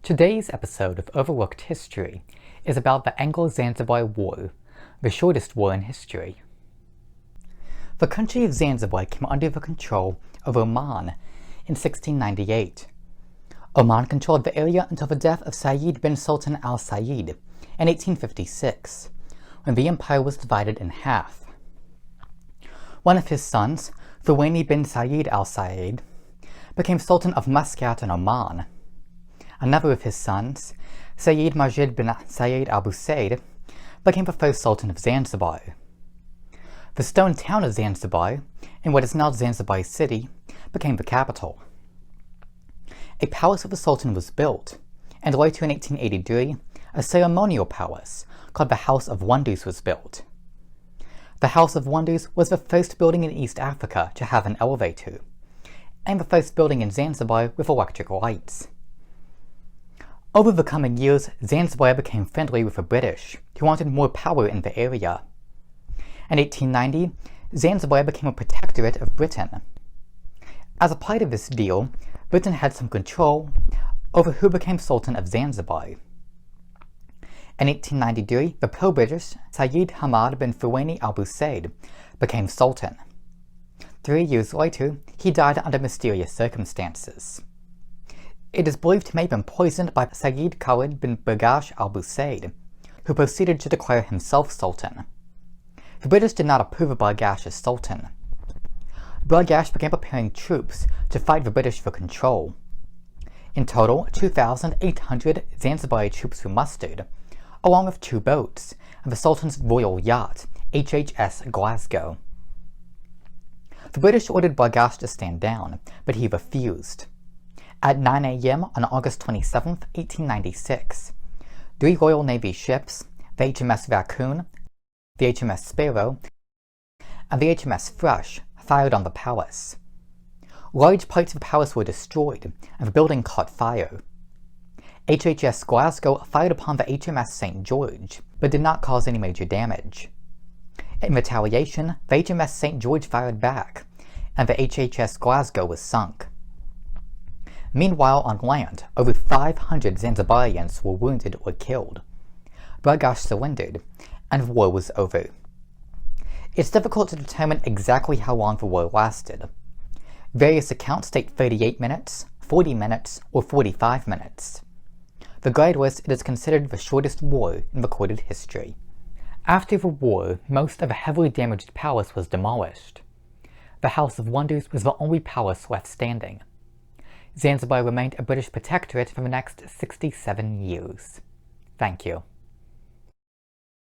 Today's episode of Overlooked History is about the Anglo-Zanzibar War, the shortest war in history. The country of Zanzibar came under the control of Oman in 1698. Oman controlled the area until the death of Sayyid bin Sultan Al Said in 1856, when the empire was divided in half. One of his sons, Thuwaini bin Sayyid Al Said, became Sultan of Muscat and Oman. Another of his sons, Sayyid Majid bin Sayyid Al Busaid, became the first Sultan of Zanzibar. The stone town of Zanzibar, in what is now Zanzibar City, became the capital. A palace of the Sultan was built, and later in 1883, a ceremonial palace called the House of Wonders was built. The House of Wonders was the first building in East Africa to have an elevator, and the first building in Zanzibar with electric lights. Over the coming years, Zanzibar became friendly with the British, who wanted more power in the area. In 1890, Zanzibar became a protectorate of Britain. As a part of this deal, Britain had some control over who became Sultan of Zanzibar. In 1893, the pro-British Sayyid Hamad bin Thuwaini Al Busaid became Sultan. 3 years later, he died under mysterious circumstances. It is believed he may have been poisoned by Sayyid Khalid bin Bargash Al Busaid, who proceeded to declare himself Sultan. The British did not approve of Bargash as Sultan. Bargash began preparing troops to fight the British for control. In total, 2,800 Zanzibari troops were mustered, along with 2 boats, and the Sultan's royal yacht, HMS Glasgow. The British ordered Bargash to stand down, but he refused. At 9 a.m. on August 27, 1896, 3 Royal Navy ships, the HMS Racoon, the HMS Sparrow, and the HMS Thrush, fired on the palace. Large parts of the palace were destroyed, and the building caught fire. HMS Glasgow fired upon the HMS St. George, but did not cause any major damage. In retaliation, the HMS St. George fired back, and the HMS Glasgow was sunk. Meanwhile, on land, over 500 Zanzibarians were wounded or killed. Bargash surrendered, and the war was over. It's difficult to determine exactly how long the war lasted. Various accounts state 38 minutes, 40 minutes, or 45 minutes. Regardless, it is considered the shortest war in recorded history. After the war, most of the heavily damaged palace was demolished. The House of Wonders was the only palace left standing. Zanzibar remained a British protectorate for the next 67 years. Thank you.